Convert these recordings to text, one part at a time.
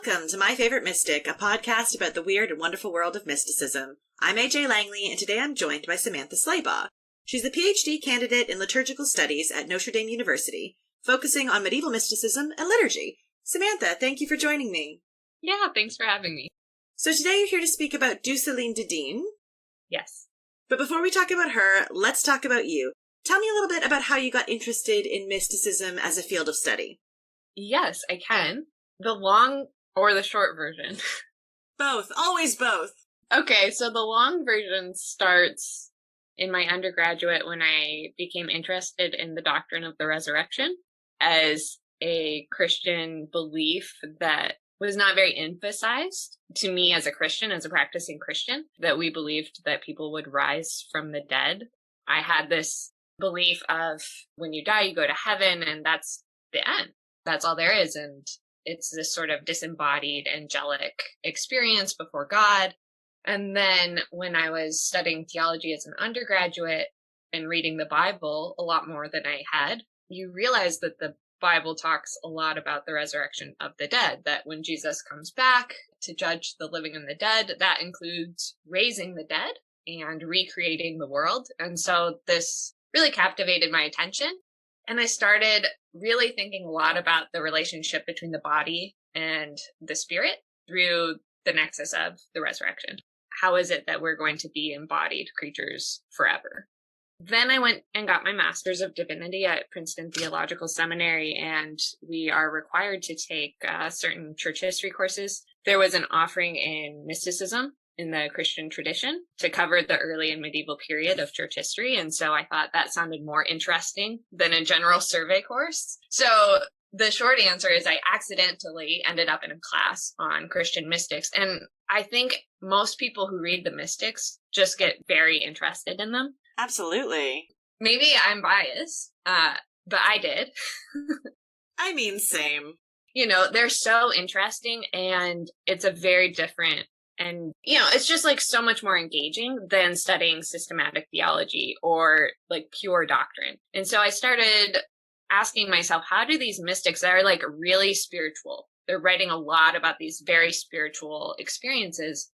Welcome to My Favorite Mystic, a podcast about the weird and wonderful world of mysticism. I'm AJ Langley, and today I'm joined by Samantha Slaubaugh. She's a PhD candidate in Liturgical Studies at Notre Dame University, focusing on medieval mysticism and liturgy. Samantha, thank you for joining me. Yeah, thanks for having me. So today you're here to speak about Douceline de Digne. Yes. But before we talk about her, let's talk about you. Tell me a little bit about how you got interested in mysticism as a field of study. Yes, I can. The long or the short version? Both. Always both. Okay, so the long version starts in my undergraduate when I became interested in the doctrine of the resurrection as a Christian belief that was not very emphasized to me as a Christian, as a practicing Christian, that we believed that people would rise from the dead. I had this belief of when you die, you go to heaven, and that's the end. That's all there is. And it's this sort of disembodied angelic experience before God. And then when I was studying theology as an undergraduate and reading the Bible a lot more than I had, you realize that the Bible talks a lot about the resurrection of the dead, that when Jesus comes back to judge the living and the dead, that includes raising the dead and recreating the world. And so this really captivated my attention. And I started really thinking a lot about the relationship between the body and the spirit through the nexus of the resurrection. How is it that we're going to be embodied creatures forever? Then I went and got my master's of divinity at Princeton Theological Seminary, and we are required to take certain church history courses. There was an offering in mysticism in the Christian tradition to cover the early and medieval period of church history. And so I thought that sounded more interesting than a general survey course. So the short answer is I accidentally ended up in a class on Christian mystics. And I think most people who read the mystics just get very interested in them. Absolutely. Maybe I'm biased, but I did. I mean, same. You know, they're so interesting, and it's a very different, and, you know, it's just like so much more engaging than studying systematic theology or like pure doctrine. And so I started asking myself, how do these mystics that are like really spiritual, they're writing a lot about these very spiritual experiences,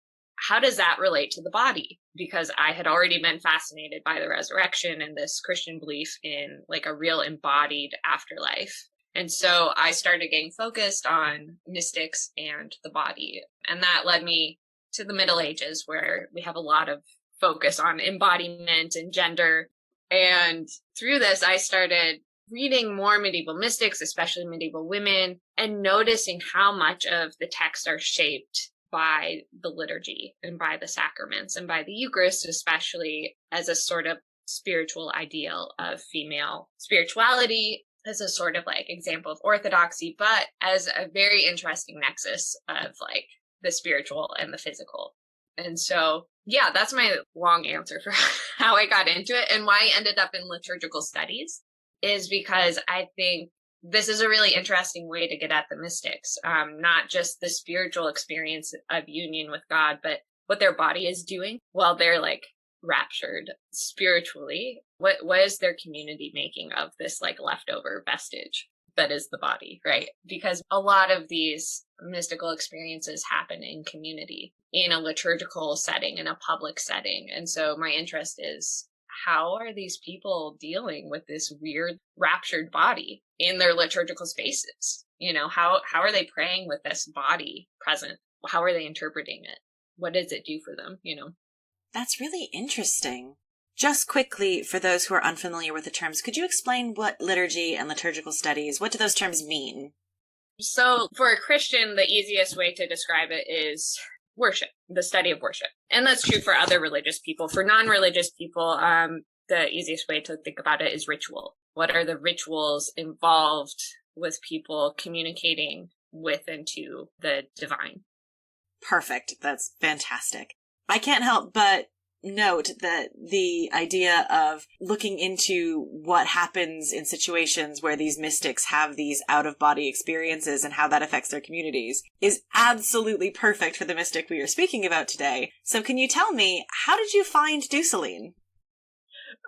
how does that relate to the body? Because I had already been fascinated by the resurrection and this Christian belief in like a real embodied afterlife. And so I started getting focused on mystics and the body. And that led me to the Middle Ages, where we have a lot of focus on embodiment and gender. And through this, I started reading more medieval mystics, especially medieval women, and noticing how much of the texts are shaped by the liturgy and by the sacraments and by the Eucharist, especially as a sort of spiritual ideal of female spirituality, as a sort of like example of orthodoxy, but as a very interesting nexus of like the spiritual and the physical. And so, yeah, that's my long answer for how I got into it. And why I ended up in liturgical studies is because I think this is a really interesting way to get at the mystics, not just the spiritual experience of union with God, but what their body is doing while they're like raptured spiritually. What is their community making of this like leftover vestige that is the body, right? Because a lot of these mystical experiences happen in community, in a liturgical setting, in a public setting. And so my interest is, how are these people dealing with this weird raptured body in their liturgical spaces? You know, how are they praying with this body present? How are they interpreting it? What does it do for them, you know? That's really interesting. Just quickly, for those who are unfamiliar with the terms, could you explain what liturgy and liturgical studies, what do those terms mean? So for a Christian, the easiest way to describe it is worship, the study of worship. And that's true for other religious people. For non-religious people, the easiest way to think about it is ritual. What are the rituals involved with people communicating with and to the divine? Perfect. That's fantastic. I can't help but note that the idea of looking into what happens in situations where these mystics have these out-of-body experiences and how that affects their communities is absolutely perfect for the mystic we are speaking about today. So can you tell me, how did you find Douceline?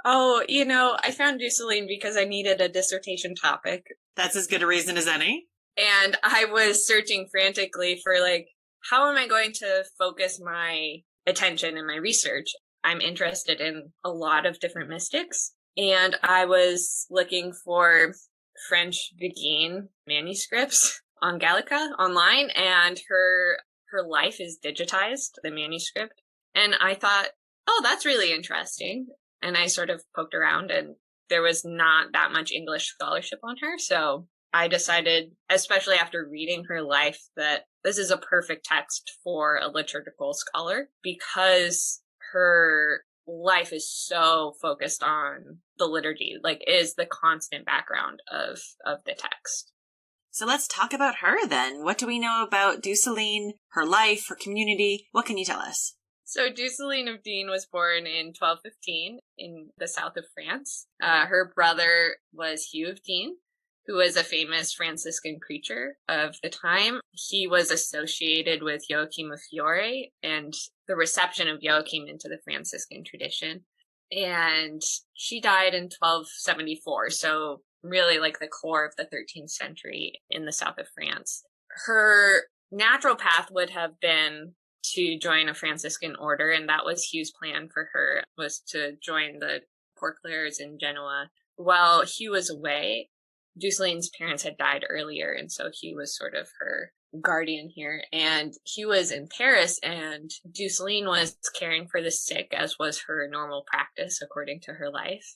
Oh, you know, I found Douceline because I needed a dissertation topic. That's as good a reason as any. And I was searching frantically for like, how am I going to focus my attention and my research? I'm interested in a lot of different mystics. And I was looking for French beguine manuscripts on Gallica online, and her life is digitized, the manuscript. And I thought, oh, that's really interesting. And I sort of poked around, and there was not that much English scholarship on her. So I decided, especially after reading her life, that this is a perfect text for a liturgical scholar because her life is so focused on the liturgy, like is the constant background of the text. So let's talk about her then. What do we know about Douceline, her life, her community? What can you tell us? So Douceline of Digne was born in 1215 in the south of France. Her brother was Hugh of Digne, who was a famous Franciscan preacher of the time. He was associated with Joachim of Fiore and the reception of Joachim into the Franciscan tradition. And she died in 1274, so really like the core of the 13th century in the south of France. Her natural path would have been to join a Franciscan order, and that was Hugh's plan for her, was to join the Poor Clares in Genoa. While Hugh was away, Douceline's parents had died earlier, and so Hugh was sort of her guardian here. And Hugh was in Paris, and Douceline was caring for the sick, as was her normal practice according to her life.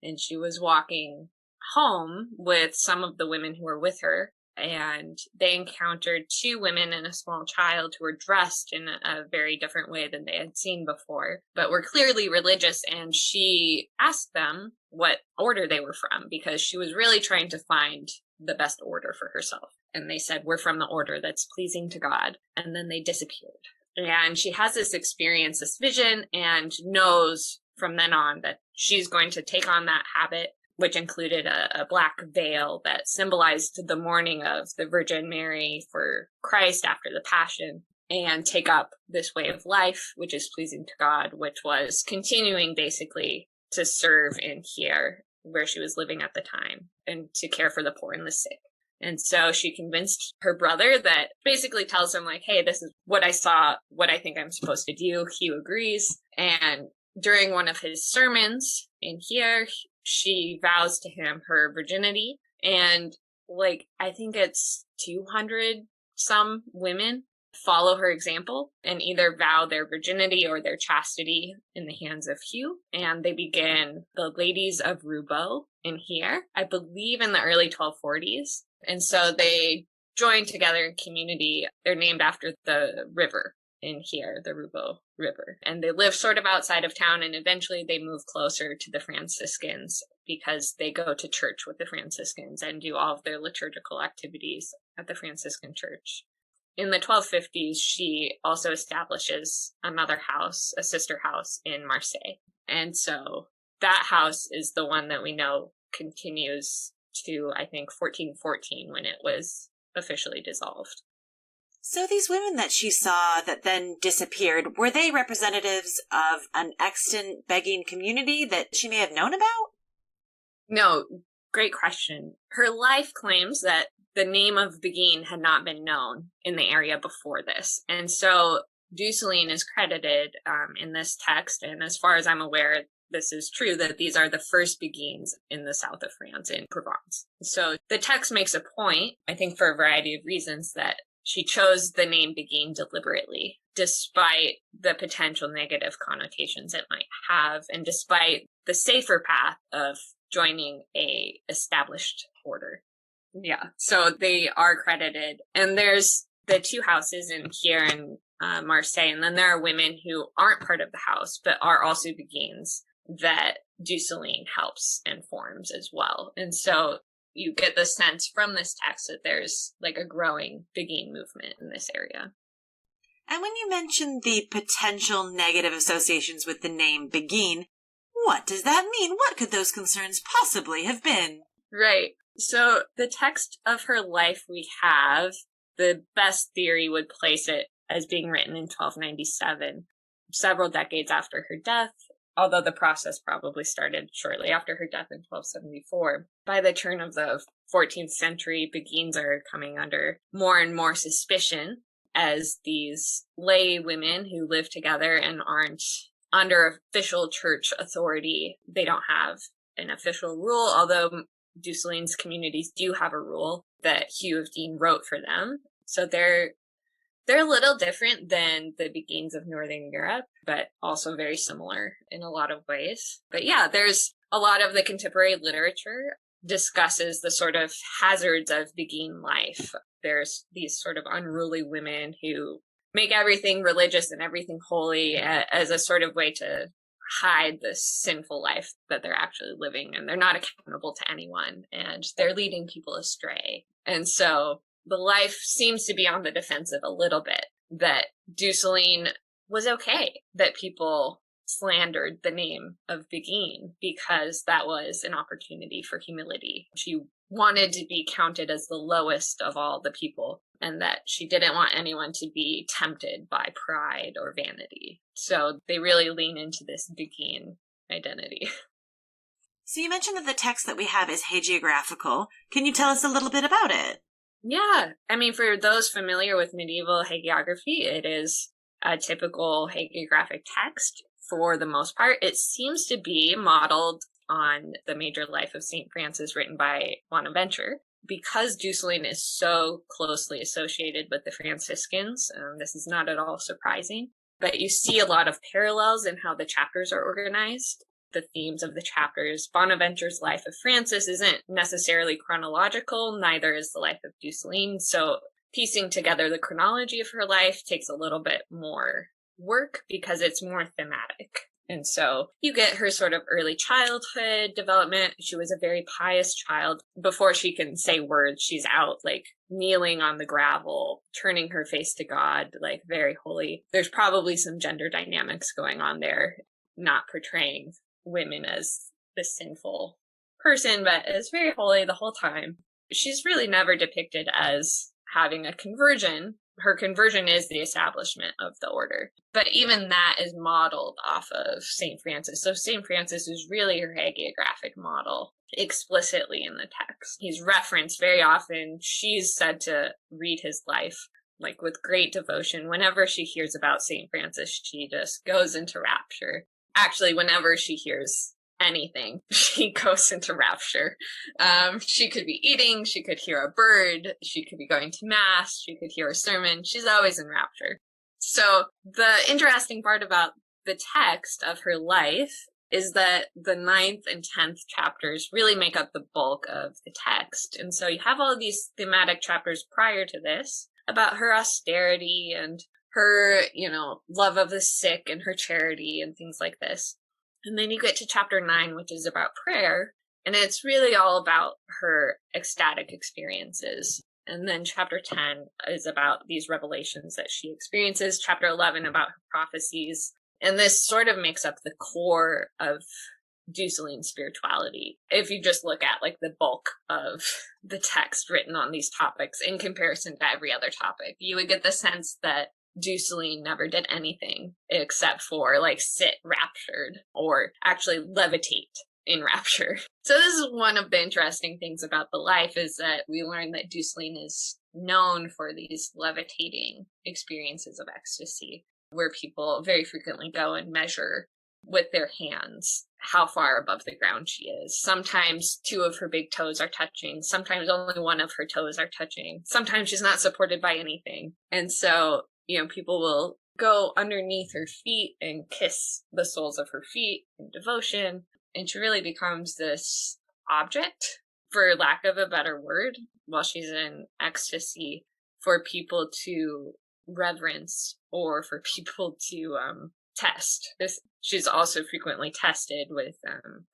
And she was walking home with some of the women who were with her, and they encountered two women and a small child who were dressed in a very different way than they had seen before, but were clearly religious. And she asked them what order they were from, because she was really trying to find the best order for herself. And they said, we're from the order that's pleasing to God. And then they disappeared. And she has this experience, this vision, and knows from then on that she's going to take on that habit, which included a black veil that symbolized the mourning of the Virgin Mary for Christ after the Passion, and take up this way of life, which is pleasing to God, which was continuing basically to serve in here where she was living at the time and to care for the poor and the sick. And so she convinced her brother, that basically tells him like, hey, this is what I saw, what I think I'm supposed to do. Hugh agrees. And during one of his sermons in here, she vows to him her virginity. And like, I think it's 200 some women follow her example and either vow their virginity or their chastity in the hands of Hugh. And they begin the Ladies of Roubaix in here, I believe in the early 1240s. And so they join together in community. They're named after the river in here, the Roubaix River. And they live sort of outside of town, and eventually they move closer to the Franciscans because they go to church with the Franciscans and do all of their liturgical activities at the Franciscan church. In the 1250s, she also establishes another house, a sister house in Marseille. And so that house is the one that we know continues to, I think, 1414 when it was officially dissolved. So these women that she saw that then disappeared, were they representatives of an extant beguine community that she may have known about? No, great question. Her life claims that the name of beguine had not been known in the area before this. And so Douceline is credited in this text, and as far as I'm aware, this is true, that these are the first beguines in the south of France, in Provence. So the text makes a point, I think for a variety of reasons, that she chose the name beguine deliberately, despite the potential negative connotations it might have, and despite the safer path of joining a established order. Yeah, so they are credited. And there's the two houses in here in Marseille, and then there are women who aren't part of the house, but are also beguines that Douceline helps and forms as well. And so you get the sense from this text that there's like a growing beguine movement in this area. And when you mention the potential negative associations with the name beguine, what does that mean? What could those concerns possibly have been? Right. So the text of her life we have, the best theory would place it as being written in 1297, several decades after her death. although the process probably started shortly after her death in 1274. By the turn of the 14th century, beguines are coming under more and more suspicion as these lay women who live together and aren't under official church authority. They don't have an official rule, although Douceline's communities do have a rule that Hugh of Digne wrote for them. So they're a little different than the beguines of Northern Europe, but also very similar in a lot of ways. But yeah, there's a lot of the contemporary literature discusses the sort of hazards of beguine life. There's these sort of unruly women who make everything religious and everything holy as a sort of way to hide the sinful life that they're actually living, and they're not accountable to anyone, and they're leading people astray. And so the life seems to be on the defensive a little bit, that Douceline was okay that people slandered the name of beguine because that was an opportunity for humility. She wanted to be counted as the lowest of all the people, and that she didn't want anyone to be tempted by pride or vanity. So they really lean into this beguine identity. So you mentioned that the text that we have is hagiographical. Can you tell us a little bit about it? Yeah. I mean, for those familiar with medieval hagiography, it is a typical hagiographic text for the most part. It seems to be modeled on the major life of St. Francis written by Bonaventure. Because Douceline is so closely associated with the Franciscans, this is not at all surprising, but you see a lot of parallels in how the chapters are organized. The themes of the chapters. Bonaventure's life of Francis isn't necessarily chronological, neither is the life of Douceline, so piecing together the chronology of her life takes a little bit more work because it's more thematic. And so you get her sort of early childhood development. She was a very pious child. Before she can say words, she's out like kneeling on the gravel, turning her face to God, like very holy. There's probably some gender dynamics going on there, not portraying women as the sinful person, but as very holy the whole time. She's really never depicted as having a conversion. Her conversion is the establishment of the order. But even that is modeled off of St. Francis. So St. Francis is really her hagiographic model explicitly in the text. He's referenced very often. She's said to read his life like with great devotion. Whenever she hears about St. Francis, she just goes into rapture. Actually, whenever she hears anything, she goes into rapture. She could be eating, she could hear a bird, she could be going to mass, she could hear a sermon. She's always in rapture. So the interesting part about the text of her life is that the 9th and 10th chapters really make up the bulk of the text. And so you have all of these thematic chapters prior to this about her austerity and her, love of the sick and her charity and things like this. And then you get to chapter 9, which is about prayer, and it's really all about her ecstatic experiences. And then chapter 10 is about these revelations that she experiences, chapter 11 about her prophecies. And this sort of makes up the core of Douceline's spirituality. If you just look at like the bulk of the text written on these topics in comparison to every other topic, you would get the sense that Douceline never did anything except for like sit raptured or actually levitate in rapture. So this is one of the interesting things about the life, is that we learn that Douceline is known for these levitating experiences of ecstasy, where people very frequently go and measure with their hands how far above the ground she is. Sometimes 2 of her big toes are touching. Sometimes only 1 of her toes are touching. Sometimes she's not supported by anything. And so people will go underneath her feet and kiss the soles of her feet in devotion. And she really becomes this object, for lack of a better word, while she's in ecstasy, for people to reverence or for people to test. She's also frequently tested with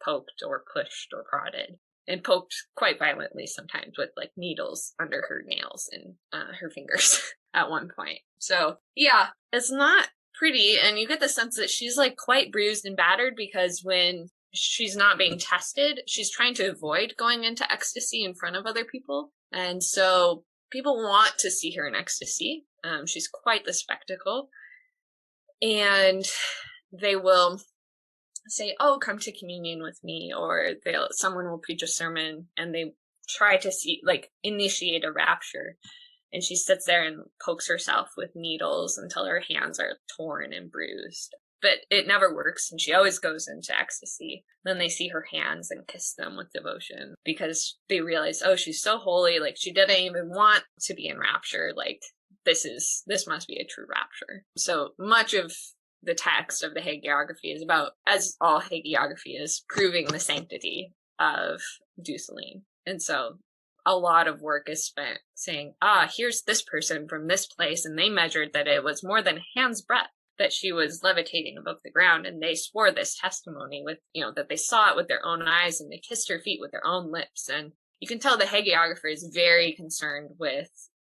poked or pushed or prodded. And poked quite violently sometimes with like needles under her nails and her fingers at one point. So yeah, it's not pretty. And you get the sense that she's like quite bruised and battered, because when she's not being tested, she's trying to avoid going into ecstasy in front of other people. And so people want to see her in ecstasy. She's quite the spectacle. And they will say, oh, come to communion with me, or someone will preach a sermon and they try to initiate a rapture. And she sits there and pokes herself with needles until her hands are torn and bruised. But it never works, and she always goes into ecstasy. Then they see her hands and kiss them with devotion because they realize, oh, she's so holy, she didn't even want to be in rapture. This must be a true rapture. So much of the text of the hagiography is about, as all hagiography is, proving the sanctity of Douceline. And so a lot of work is spent saying, here's this person from this place, and they measured that it was more than a hand's breadth that she was levitating above the ground, and they swore this testimony with, that they saw it with their own eyes, and they kissed her feet with their own lips. And you can tell the hagiographer is very concerned with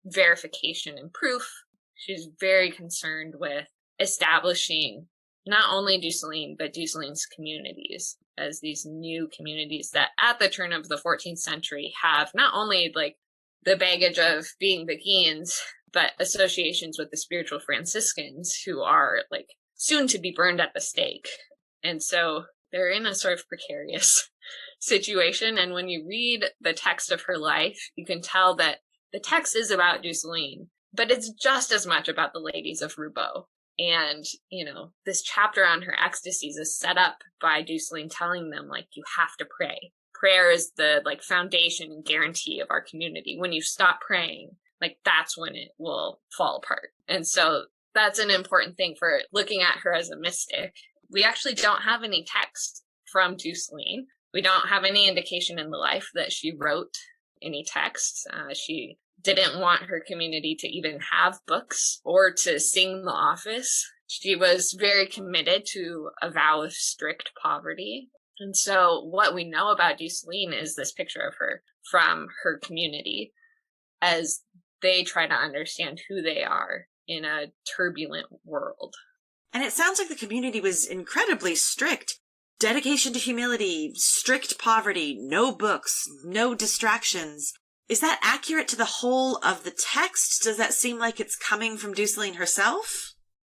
verification and proof. She's very concerned with establishing not only Douceline, but Douceline's communities as these new communities that at the turn of the 14th century have not only the baggage of being beguines, but associations with the spiritual Franciscans who are soon to be burned at the stake. And so they're in a sort of precarious situation. And when you read the text of her life, you can tell that the text is about Douceline, but it's just as much about the ladies of Roubaix. And, this chapter on her ecstasies is set up by Douceline telling them, you have to pray. Prayer is the, foundation and guarantee of our community. When you stop praying, that's when it will fall apart. And so that's an important thing for looking at her as a mystic. We actually don't have any text from Douceline. We don't have any indication in the life that she wrote any texts. She didn't want her community to even have books or to sing the office. She was very committed to a vow of strict poverty. And so what we know about Douceline is this picture of her from her community as they try to understand who they are in a turbulent world. And it sounds like the community was incredibly strict. Dedication to humility, strict poverty, no books, no distractions. Is that accurate to the whole of the text? Does that seem like it's coming from Douceline herself?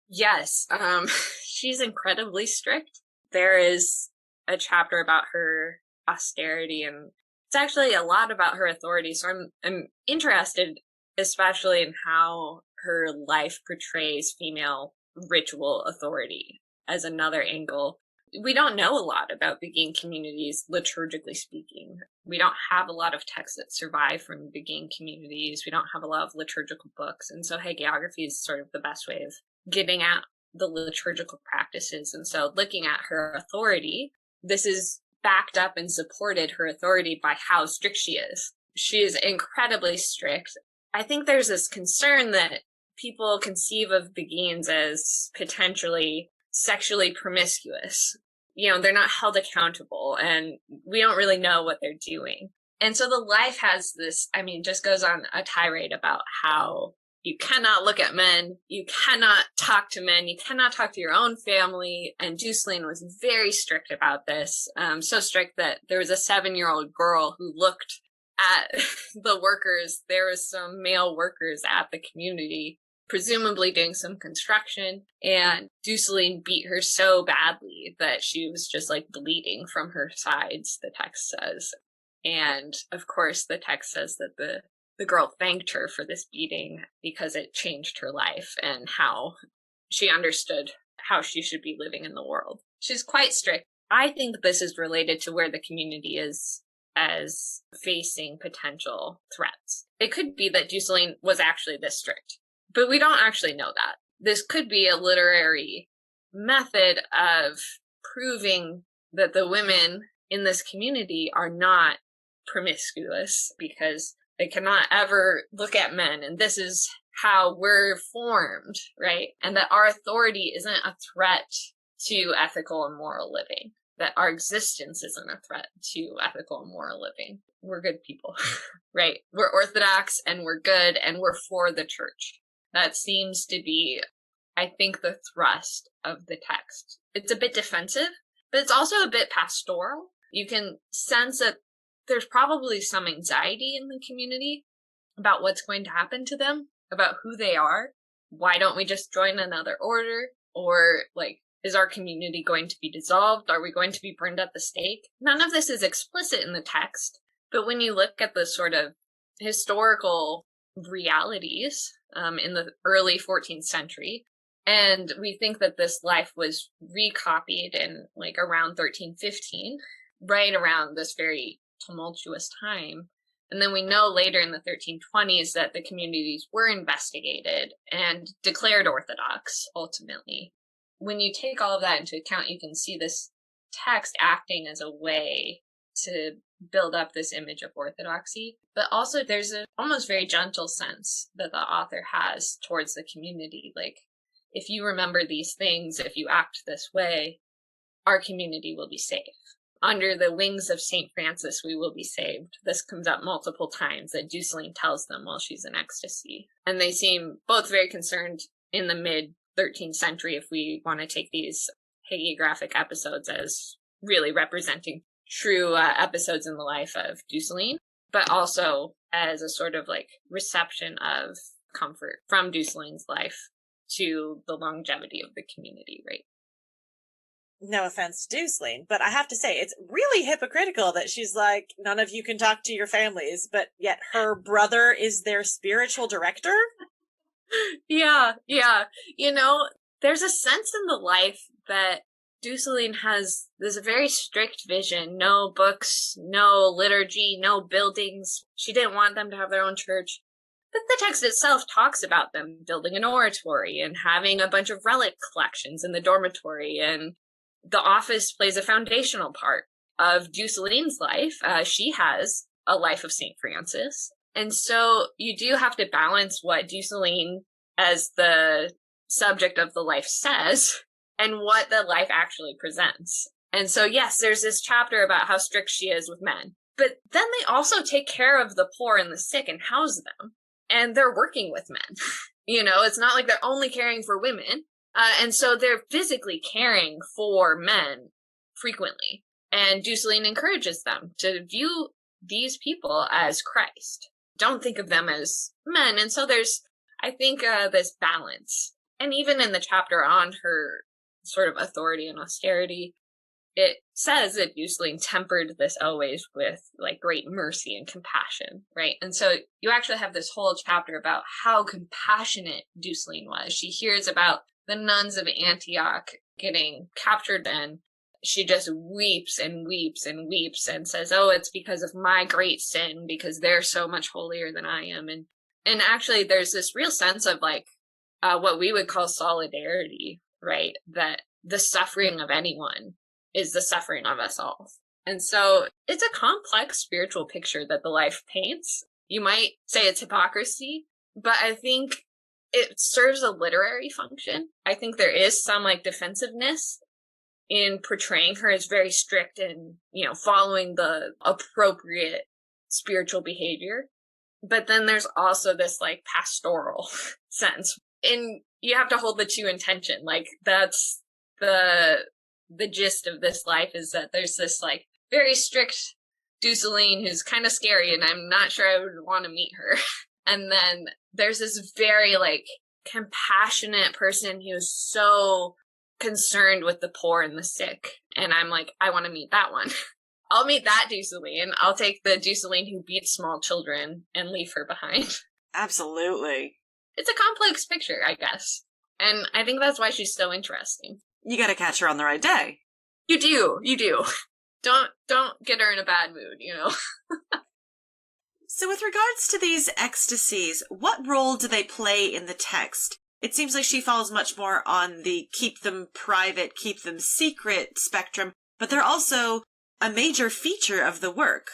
Yes, she's incredibly strict. There is a chapter about her austerity, and it's actually a lot about her authority. So I'm interested, especially in how her life portrays female ritual authority as another angle. We don't know a lot about beguine communities, liturgically speaking. We don't have a lot of texts that survive from beguine communities. We don't have a lot of liturgical books. And so hagiography is sort of the best way of getting at the liturgical practices. And so looking at her authority, this is backed up and supported, her authority, by how strict she is. She is incredibly strict. I think there's this concern that people conceive of beguines as potentially sexually promiscuous. They're not held accountable, and we don't really know what they're doing. And so the life has this, just goes on a tirade about how you cannot look at men, you cannot talk to men, you cannot talk to your own family. And Douceline was very strict about this, so strict that there was a 7-year-old girl who looked at the workers. There was some male workers at the community, presumably doing some construction, and Douceline beat her so badly that she was just bleeding from her sides, the text says. And of course the text says that the girl thanked her for this beating because it changed her life and how she understood how she should be living in the world. She's quite strict. I think this is related to where the community is as facing potential threats. It could be that Douceline was actually this strict, but we don't actually know that. This could be a literary method of proving that the women in this community are not promiscuous because they cannot ever look at men, and this is how we're formed, right? And that our authority isn't a threat to ethical and moral living, that our existence isn't a threat to ethical and moral living. We're good people, right? We're Orthodox and we're good and we're for the church. That seems to be, I think, the thrust of the text. It's a bit defensive, but it's also a bit pastoral. You can sense that there's probably some anxiety in the community about what's going to happen to them, about who they are. Why don't we just join another order? Or Is our community going to be dissolved? Are we going to be burned at the stake? None of this is explicit in the text, but when you look at the sort of historical realities in the early 14th century, and we think that this life was recopied in like around 1315, right around this very tumultuous time. And then we know later in the 1320s that the communities were investigated and declared Orthodox ultimately. When you take all of that into account, you can see this text acting as a way to build up this image of orthodoxy. But also there's an almost very gentle sense that the author has towards the community. Like, if you remember these things, if you act this way, our community will be safe. Under the wings of St. Francis, we will be saved. This comes up multiple times that Douceline tells them while she's in ecstasy. And they seem both very concerned in the mid-13th century, if we want to take these hagiographic episodes as really representing true episodes in the life of Douceline, but also as a sort of like reception of comfort from Douceline's life to the longevity of the community, right? No offense to Douceline, but I have to say, it's really hypocritical that she's like, none of you can talk to your families, but yet her brother is their spiritual director? Yeah. You know, there's a sense in the life that Douceline has this very strict vision. No books, no liturgy, no buildings. She didn't want them to have their own church. But the text itself talks about them building an oratory and having a bunch of relic collections in the dormitory, and the office plays a foundational part of Douceline's life. She has a life of St. Francis. And so you do have to balance what Douceline, as the subject of the life, says and what the life actually presents. And so, yes, there's this chapter about how strict she is with men. But then they also take care of the poor and the sick and house them. And they're working with men. You know, it's not like they're only caring for women. And so they're physically caring for men frequently. And Douceline encourages them to view these people as Christ. Don't think of them as men. And so there's, I think, this balance. And even in the chapter on her sort of authority and austerity, it says that Douceline tempered this always with like great mercy and compassion, right? And so you actually have this whole chapter about how compassionate Douceline was. She hears about the nuns of Antioch getting captured, and she just weeps and weeps and weeps and says, oh, it's because of my great sin, because they're so much holier than I am. And actually there's this real sense of like what we would call solidarity, right? That the suffering of anyone is the suffering of us all. And so it's a complex spiritual picture that the life paints. You might say it's hypocrisy, but I think it serves a literary function. I think there is some like defensiveness in portraying her as very strict and, you know, following the appropriate spiritual behavior. But then there's also this like pastoral sense. And you have to hold the two in tension. Like that's the gist of this life, is that there's this like very strict Douceline who's kind of scary, and I'm not sure I would want to meet her. And then there's this very like compassionate person who's so concerned with the poor and the sick. And I'm like, I want to meet that one. I'll meet that Douceline. I'll take the Douceline who beats small children and leave her behind. Absolutely. It's a complex picture, I guess. And I think that's why she's so interesting. You gotta catch her on the right day. You do. Don't get her in a bad mood, you know? So with regards to these ecstasies, what role do they play in the text? It seems like she falls much more on the keep them private, keep them secret spectrum, but they're also a major feature of the work.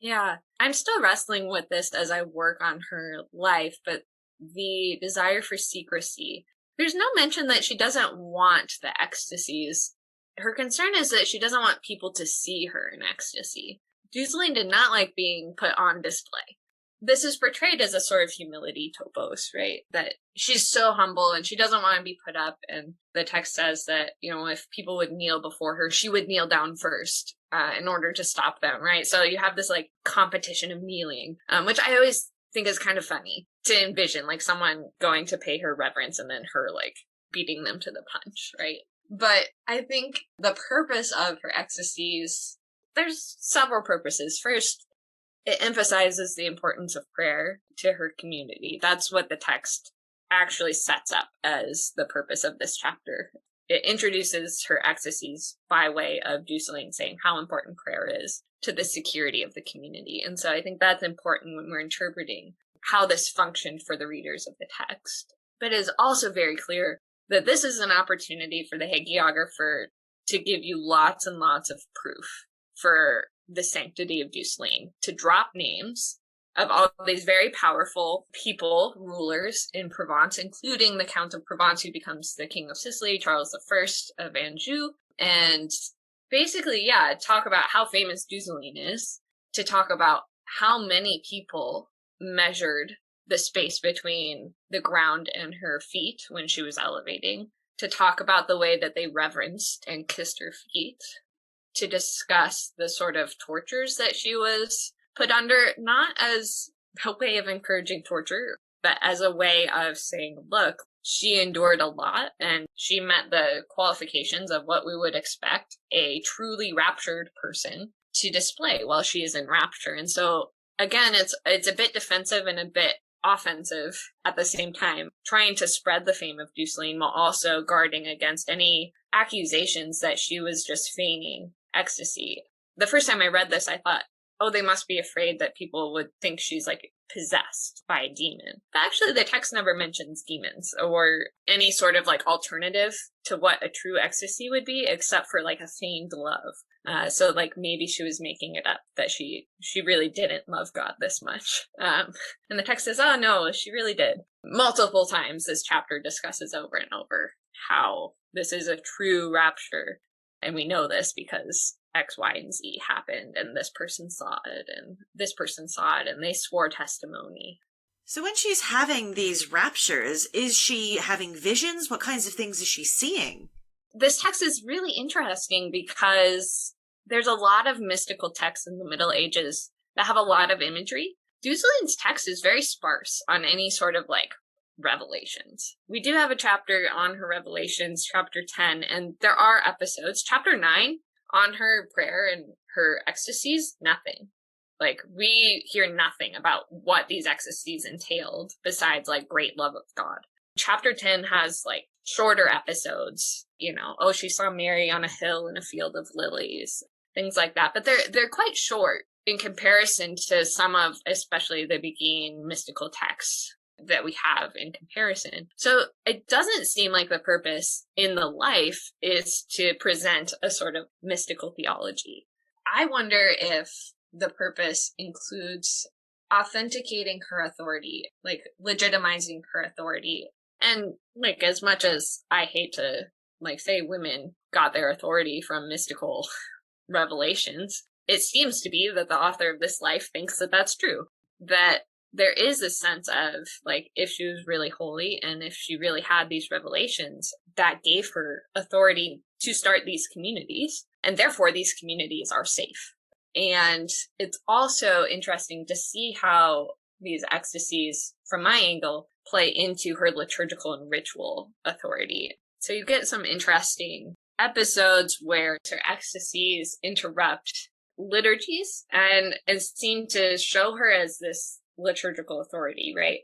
Yeah, I'm still wrestling with this as I work on her life, but the desire for secrecy. There's no mention that she doesn't want the ecstasies. Her concern is that she doesn't want people to see her in ecstasy. Douceline did not like being put on display. This is portrayed as a sort of humility topos, right? That she's so humble and she doesn't want to be put up. And the text says that, you know, if people would kneel before her, she would kneel down first in order to stop them, right? So you have this like competition of kneeling, which I always think is kind of funny to envision, like someone going to pay her reverence and then her like beating them to the punch, right? But I think the purpose of her ecstasies, there's several purposes. First, it emphasizes the importance of prayer to her community. That's what the text actually sets up as the purpose of this chapter. It introduces her ecstasies by way of Douceline saying how important prayer is to the security of the community. And so I think that's important when we're interpreting how this functioned for the readers of the text. But it is also very clear that this is an opportunity for the hagiographer to give you lots and lots of proof for the sanctity of Douceline, to drop names of all these very powerful people, rulers in Provence, including the Count of Provence, who becomes the King of Sicily, Charles I of Anjou, and basically, talk about how famous Douceline is, to talk about how many people measured the space between the ground and her feet when she was elevating, to talk about the way that they reverenced and kissed her feet, to discuss the sort of tortures that she was put under, not as a way of encouraging torture, but as a way of saying, look, she endured a lot and she met the qualifications of what we would expect a truly raptured person to display while she is in rapture. And so, again, it's a bit defensive and a bit offensive at the same time, trying to spread the fame of Douceline while also guarding against any accusations that she was just feigning ecstasy. The first time I read this, I thought, oh, they must be afraid that people would think she's like possessed by a demon. But actually, the text never mentions demons or any sort of like alternative to what a true ecstasy would be, except for like a feigned love. So like maybe she was making it up that she really didn't love God this much. And the text says, oh no, she really did. Multiple times this chapter discusses over and over how this is a true rapture. And we know this because X, Y, and Z happened, and this person saw it, and this person saw it, and they swore testimony. So when she's having these raptures, is she having visions? What kinds of things is she seeing? This text is really interesting because there's a lot of mystical texts in the Middle Ages that have a lot of imagery. Douceline's text is very sparse on any sort of like revelations. We do have a chapter on her revelations, chapter 10, and there are episodes. Chapter 9 on her prayer and her ecstasies, nothing. Like, we hear nothing about what these ecstasies entailed besides like great love of God. Chapter 10 has like shorter episodes, you know, oh, she saw Mary on a hill in a field of lilies, things like that. But they're quite short in comparison to some of, especially the beguine mystical texts that we have in comparison. So it doesn't seem like the purpose in the life is to present a sort of mystical theology. I wonder if the purpose includes authenticating her authority, like legitimizing her authority. And like, as much as I hate to like say women got their authority from mystical revelations, it seems to be that the author of this life thinks that that's true, that there is a sense of like, if she was really holy and if she really had these revelations, that gave her authority to start these communities, and therefore these communities are safe. And it's also interesting to see how these ecstasies, from my angle, play into her liturgical and ritual authority. So you get some interesting episodes where her ecstasies interrupt liturgies and seem to show her as this liturgical authority, right?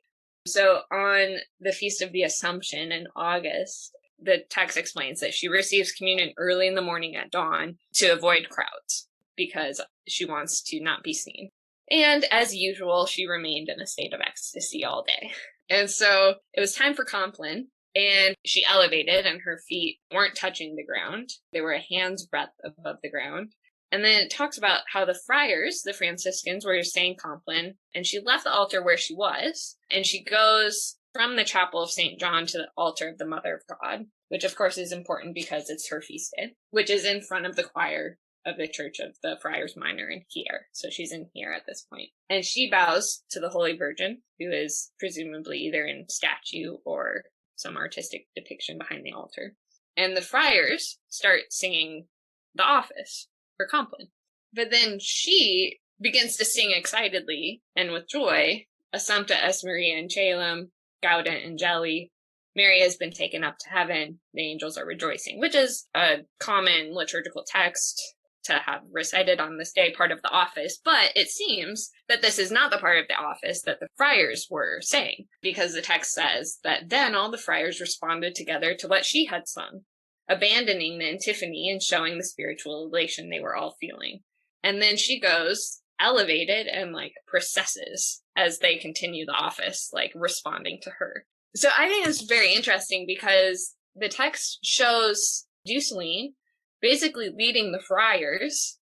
So on the Feast of the Assumption in August, the text explains that she receives communion early in the morning at dawn to avoid crowds because she wants to not be seen. And as usual, she remained in a state of ecstasy all day. And so it was time for Compline, and she elevated and her feet weren't touching the ground. They were a hand's breadth above the ground. And then it talks about how the friars, the Franciscans, were saying Compline, and she left the altar where she was, and she goes from the chapel of St. John to the altar of the Mother of God, which of course is important because it's her feast day, which is in front of the choir of the Church of the Friars Minor in here. So she's in here at this point. And she bows to the Holy Virgin, who is presumably either in statue or some artistic depiction behind the altar. And the friars start singing the office for Compline. But then she begins to sing excitedly and with joy, Assumpta est Maria in Caelum, Gaudet Angeli, Mary has been taken up to heaven, the angels are rejoicing, which is a common liturgical text to have recited on this day, part of the office. But it seems that this is not the part of the office that the friars were saying, because the text says that then all the friars responded together to what she had sung, abandoning the antiphony and showing the spiritual elation they were all feeling. And then she goes elevated and like processes as they continue the office, like responding to her. So I think it's very interesting because the text shows Douceline basically leading the friars,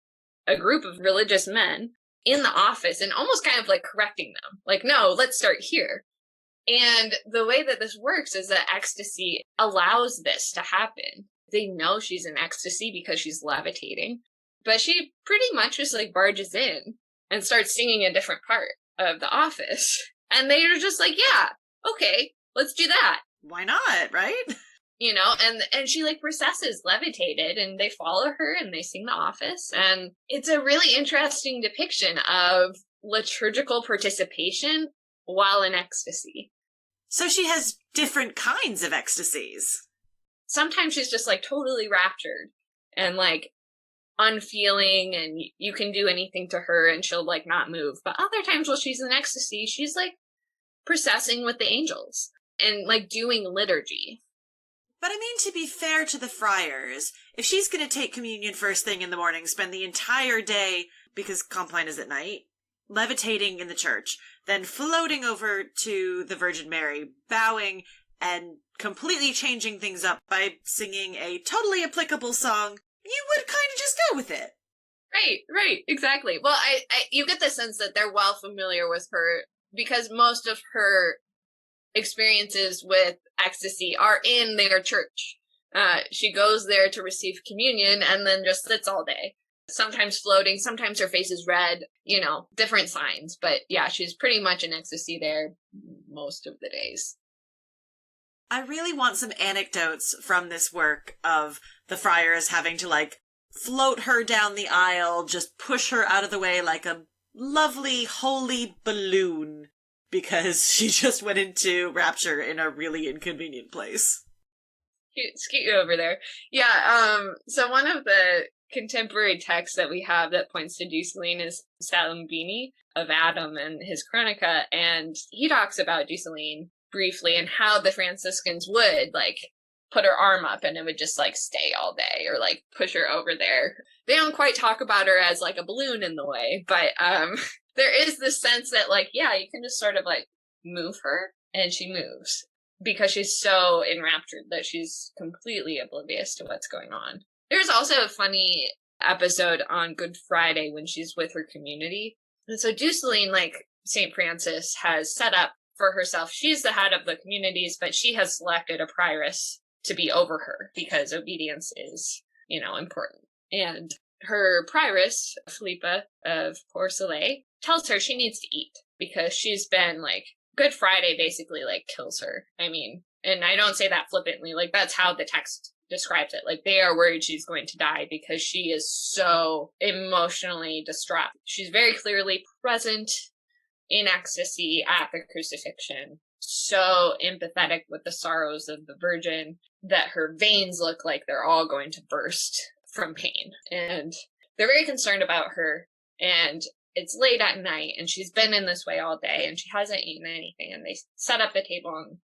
a group of religious men, in the office and almost kind of like correcting them. Like, no, let's start here. And the way that this works is that ecstasy allows this to happen. They know she's in ecstasy because she's levitating, but she pretty much just like barges in and starts singing a different part of the office. And they're just like, yeah, okay, let's do that. Why not, right? You know, and she like processes levitated and they follow her and they sing the office. And it's a really interesting depiction of liturgical participation while in ecstasy. So she has different kinds of ecstasies. Sometimes she's just like totally raptured and like unfeeling and you can do anything to her and she'll like not move. But other times while she's in ecstasy, she's like processing with the angels and like doing liturgy. But I mean, to be fair to the friars, if she's going to take communion first thing in the morning, spend the entire day, because Compline is at night, levitating in the church, then floating over to the Virgin Mary, bowing, and completely changing things up by singing a totally applicable song, you would kind of just go with it. Right, exactly. Well, I you get the sense that they're well familiar with her because most of her experiences with ecstasy are in their church. She goes there to receive communion and then just sits all day. Sometimes floating, sometimes her face is red, you know, different signs. But yeah, she's pretty much in ecstasy there most of the days. I really want some anecdotes from this work of the friars having to, like, float her down the aisle, just push her out of the way like a lovely, holy balloon, because she just went into rapture in a really inconvenient place. Scoot you over there. Yeah, so one of the contemporary texts that we have that points to Douceline is Salembini of Adam and his Chronica, and he talks about Douceline briefly and how the Franciscans would, like, put her arm up and it would just, like, stay all day or, like, push her over there. They don't quite talk about her as, like, a balloon in the way, but, there is this sense that, like, yeah, you can just sort of, like, move her and she moves because she's so enraptured that she's completely oblivious to what's going on. There's also a funny episode on Good Friday when she's with her community. And so Douceline, like St. Francis, has set up for herself. She's the head of the communities, but she has selected a prioress to be over her because obedience is, you know, important. And her prioress, Philippa of Port-Soleil, tells her she needs to eat because she's been, like, Good Friday basically, like, kills her. I mean, and I don't say that flippantly, like, that's how the text describes it. Like, they are worried she's going to die because she is so emotionally distraught. She's very clearly present in ecstasy at the crucifixion, so empathetic with the sorrows of the Virgin that her veins look like they're all going to burst from pain. And they're very concerned about her, and it's late at night, and she's been in this way all day, and she hasn't eaten anything, and they set up the table, and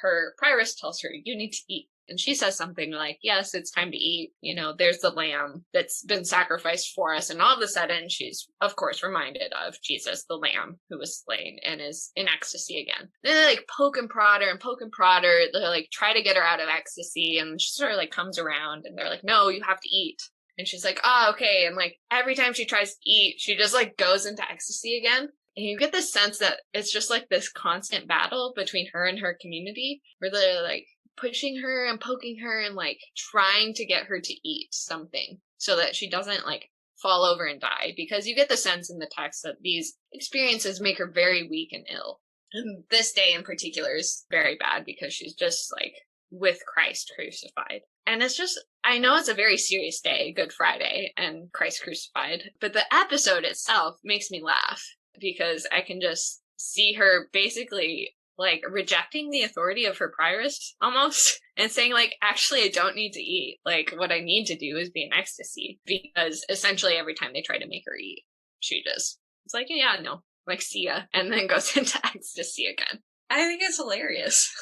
her prioress tells her, you need to eat. And she says something like, yes, it's time to eat. You know, there's the lamb that's been sacrificed for us. And all of a sudden, she's, of course, reminded of Jesus, the lamb who was slain and is in ecstasy again. Then they, like, poke and prod her and poke and prod her. They, like, try to get her out of ecstasy. And she sort of, like, comes around and they're like, no, you have to eat. And she's like, oh, okay. And, like, every time she tries to eat, she just, like, goes into ecstasy again. And you get the sense that it's just, like, this constant battle between her and her community where they're, like, pushing her and poking her and, like, trying to get her to eat something so that she doesn't, like, fall over and die. Because you get the sense in the text that these experiences make her very weak and ill. And this day in particular is very bad because she's just, like, with Christ crucified. And it's just, I know it's a very serious day, Good Friday, and Christ crucified, but the episode itself makes me laugh because I can just see her basically like rejecting the authority of her prioress almost and saying like, actually, I don't need to eat. Like what I need to do is be in ecstasy, because essentially every time they try to make her eat, she just, it's like, yeah, no, like see ya, and then goes into ecstasy again. I think it's hilarious.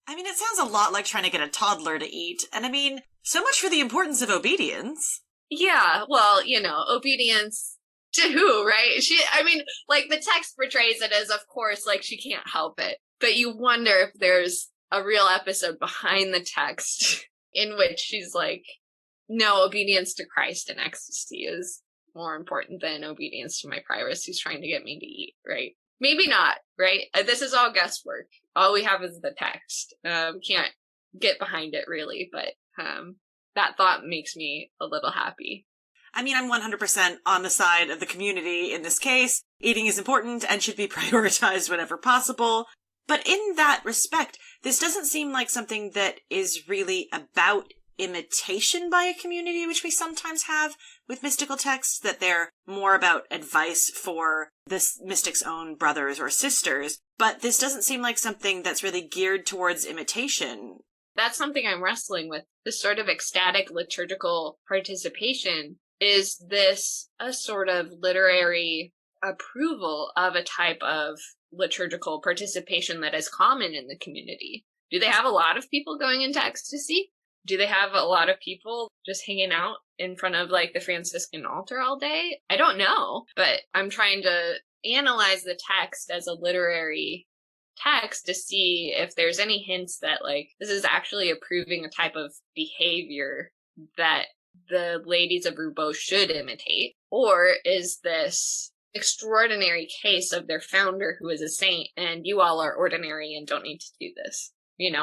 I mean, it sounds a lot like trying to get a toddler to eat. And I mean, so much for the importance of obedience. Yeah, well, obedience to who, right? Like the text portrays it as, of course, like she can't help it. But you wonder if there's a real episode behind the text in which she's like, no, obedience to Christ and ecstasy is more important than obedience to my prioress who's trying to get me to eat, right? Maybe not, right? This is all guesswork. All we have is the text. Can't get behind it really, but that thought makes me a little happy. I mean, I'm 100% on the side of the community in this case. Eating is important and should be prioritized whenever possible. But in that respect, this doesn't seem like something that is really about imitation by a community, which we sometimes have with mystical texts, that they're more about advice for the mystic's own brothers or sisters. But this doesn't seem like something that's really geared towards imitation. That's something I'm wrestling with. This sort of ecstatic liturgical participation. Is this a sort of literary approval of a type of liturgical participation that is common in the community? Do they have a lot of people going into ecstasy? Do they have a lot of people just hanging out in front of like the Franciscan altar all day? I don't know, but I'm trying to analyze the text as a literary text to see if there's any hints that like this is actually approving a type of behavior that the ladies of Roubaix should imitate, or is this extraordinary case of their founder who is a saint and you all are ordinary and don't need to do this,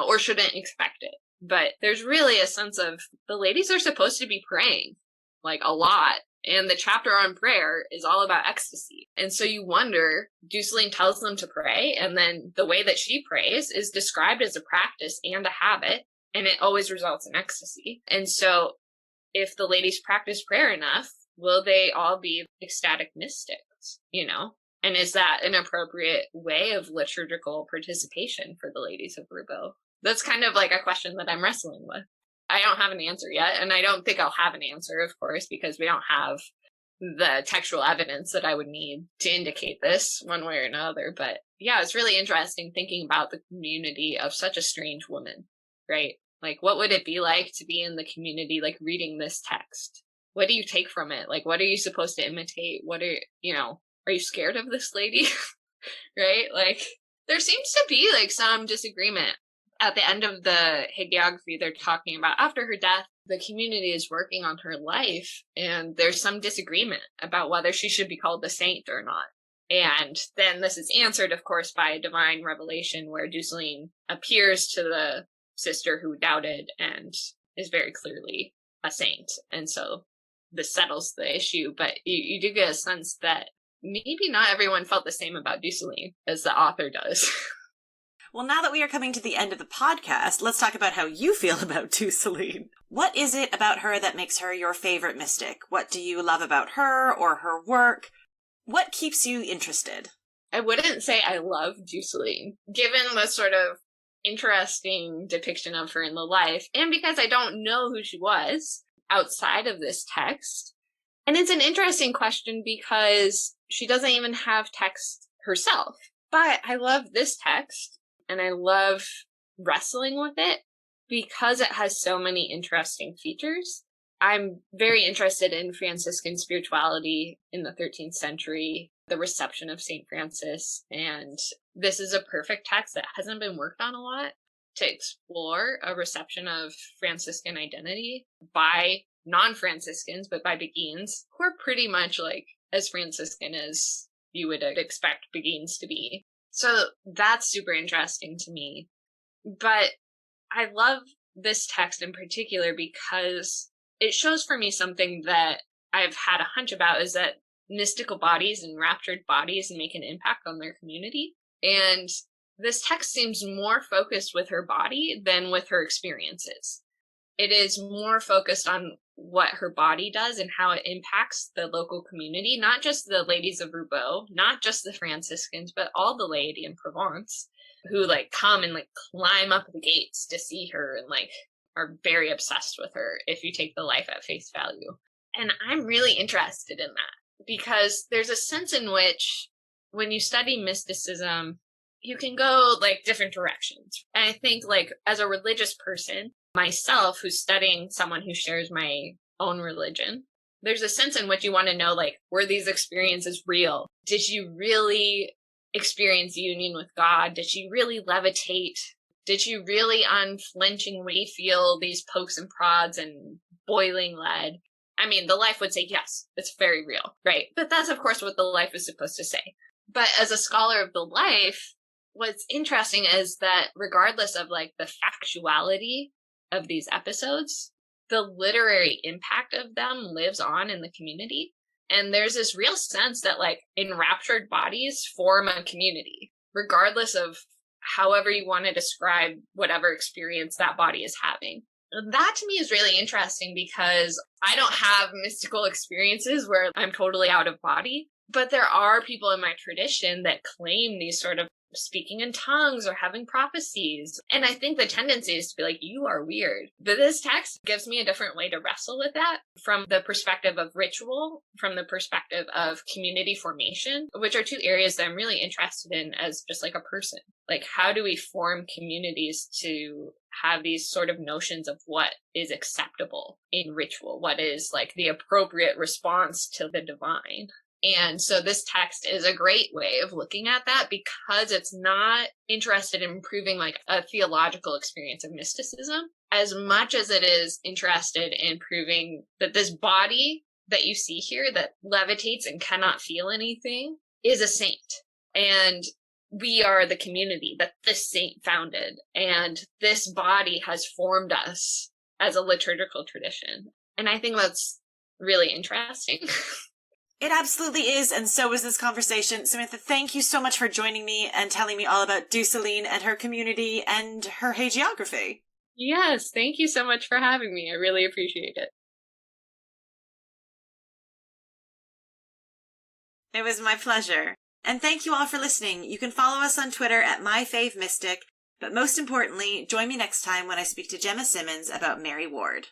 or shouldn't expect it. But there's really a sense of the ladies are supposed to be praying like a lot, and the chapter on prayer is all about ecstasy. And so you wonder, Douceline tells them to pray, and then the way that she prays is described as a practice and a habit, and it always results in ecstasy. And so if the ladies practice prayer enough, will they all be ecstatic mystics, And is that an appropriate way of liturgical participation for the ladies of Roubaix? That's kind of like a question that I'm wrestling with. I don't have an answer yet, and I don't think I'll have an answer, of course, because we don't have the textual evidence that I would need to indicate this one way or another. But yeah, it's really interesting thinking about the community of such a strange woman, right? Like, what would it be like to be in the community, like, reading this text? What do you take from it? Like, what are you supposed to imitate? Are you scared of this lady? Right? Like, there seems to be, like, some disagreement. At the end of the hagiography, they're talking about after her death, the community is working on her life, and there's some disagreement about whether she should be called the saint or not. And then this is answered, of course, by a divine revelation where Douceline appears to the sister who doubted and is very clearly a saint. And so this settles the issue, but you do get a sense that maybe not everyone felt the same about Douceline as the author does. Well, now that we are coming to the end of the podcast, let's talk about how you feel about Douceline. What is it about her that makes her your favorite mystic? What do you love about her or her work? What keeps you interested? I wouldn't say I love Douceline, given the sort of interesting depiction of her in the life, and because I don't know who she was outside of this text. And it's an interesting question because she doesn't even have text herself. But I love this text, and I love wrestling with it because it has so many interesting features. I'm very interested in Franciscan spirituality in the 13th century, the reception of St. Francis, and this is a perfect text that hasn't been worked on a lot to explore a reception of Franciscan identity by non-Franciscans, but by beguines, who are pretty much like as Franciscan as you would expect beguines to be. So that's super interesting to me. But I love this text in particular because it shows for me something that I've had a hunch about, is that mystical bodies and raptured bodies make an impact on their community. And this text seems more focused with her body than with her experiences. It is more focused on what her body does and how it impacts the local community, not just the ladies of Roubaix, not just the Franciscans, but all the laity in Provence. who like come and like climb up the gates to see her and like are very obsessed with her if you take the life at face value. And I'm really interested in that because there's a sense in which when you study mysticism, you can go like different directions. And I think like as a religious person, myself who's studying someone who shares my own religion, there's a sense in which you want to know, like, were these experiences real? Did you really experience union with God? Did you really levitate? Did you really unflinchingly feel these pokes and prods and boiling lead? I mean, the life would say, yes, it's very real, right? But that's, of course, what the life is supposed to say. But as a scholar of the life, what's interesting is that regardless of, like, the factuality of these episodes, the literary impact of them lives on in the community. And there's this real sense that, like, enraptured bodies form a community, regardless of however you want to describe whatever experience that body is having. That to me is really interesting because I don't have mystical experiences where I'm totally out of body, but there are people in my tradition that claim these sort of speaking in tongues or having prophecies. And I think the tendency is to be like, you are weird. But this text gives me a different way to wrestle with that from the perspective of ritual, from the perspective of community formation, which are two areas that I'm really interested in as just like a person. Like, how do we form communities to have these sort of notions of what is acceptable in ritual? What is like the appropriate response to the divine? And so this text is a great way of looking at that because it's not interested in proving like a theological experience of mysticism as much as it is interested in proving that this body that you see here that levitates and cannot feel anything is a saint. And we are the community that this saint founded. And this body has formed us as a liturgical tradition. And I think that's really interesting. It absolutely is, and so is this conversation. Samantha, thank you so much for joining me and telling me all about Douceline and her community and her hagiography. Yes, thank you so much for having me. I really appreciate it. It was my pleasure. And thank you all for listening. You can follow us on Twitter at MyFaveMystic, but most importantly, join me next time when I speak to Gemma Simmons about Mary Ward.